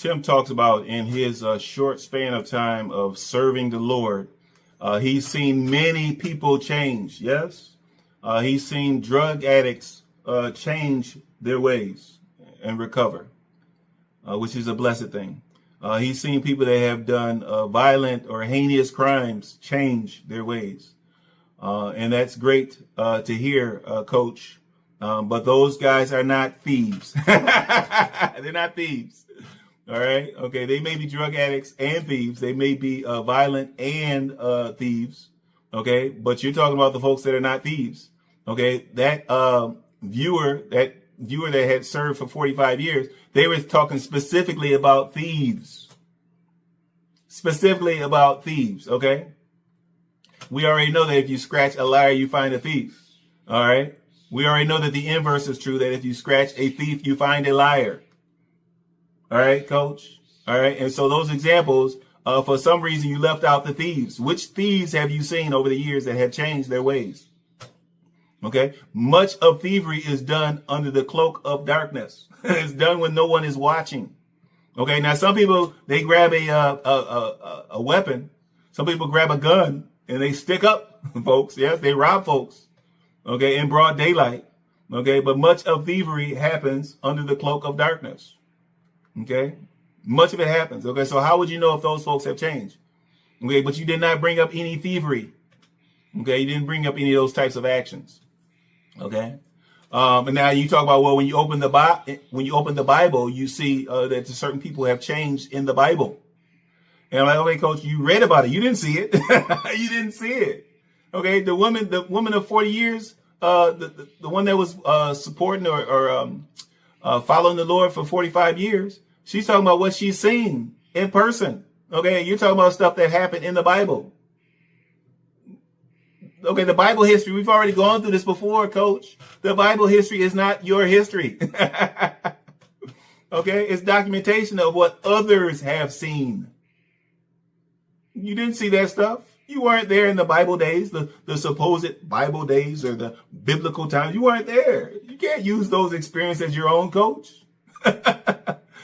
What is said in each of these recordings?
Tim talks about in his short span of time of serving the Lord, he's seen many people change. Yes, he's seen drug addicts change their ways and recover, which is a blessed thing. He's seen people that have done violent or heinous crimes change their ways, and that's great to hear, Coach. But those guys are not thieves. They're not thieves. All right. Okay. They may be drug addicts and thieves. They may be violent and thieves. Okay. But you're talking about the folks that are not thieves. Okay. That viewer that had served for 45 years, they were talking specifically about thieves. Specifically about thieves. Okay. We already know that if you scratch a liar, you find a thief. All right. We already know that the inverse is true, that if you scratch a thief, you find a liar. All right, Coach. All right. And so those examples, for some reason, you left out the thieves. Which thieves have you seen over the years that have changed their ways? Okay. Much of thievery is done under the cloak of darkness. It's done when no one is watching. Okay. Now, some people, they grab a weapon. Some people grab a gun and they stick up folks. Yes, they rob folks. Okay. In broad daylight. Okay. But much of thievery happens under the cloak of darkness. Okay. Much of it happens. Okay. So how would you know if those folks have changed? Okay. But you did not bring up any thievery. Okay. You didn't bring up any of those types of actions. Okay. And now you talk about, well, when you open the Bible, you see that certain people have changed in the Bible. And I'm like, okay, Coach, you read about it. You didn't see it. You didn't see it. Okay. The woman of 40 years, the one that was supporting or following the Lord for 45 years, she's talking about what she's seen in person. Okay. You're talking about stuff that happened in the Bible. Okay. The Bible history, we've already gone through this before, Coach. The Bible history is not your history. Okay. It's documentation of what others have seen. You didn't see that stuff. You weren't there in the Bible days, the supposed Bible days or the biblical times. You weren't there. You can't use those experiences as your own, Coach.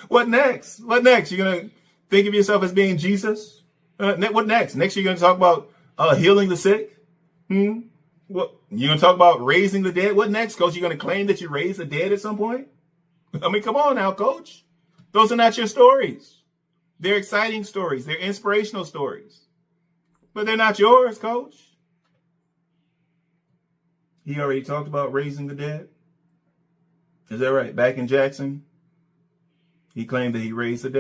What next? What next? You're going to think of yourself as being Jesus? What next? Next, you're going to talk about healing the sick? What? You're going to talk about raising the dead? What next, Coach? You're going to claim that you raised the dead at some point? I mean, come on now, Coach. Those are not your stories. They're exciting stories. They're inspirational stories. But they're not yours, Coach. He already talked about raising the dead. Is that right? Back in Jackson, he claimed that he raised the dead.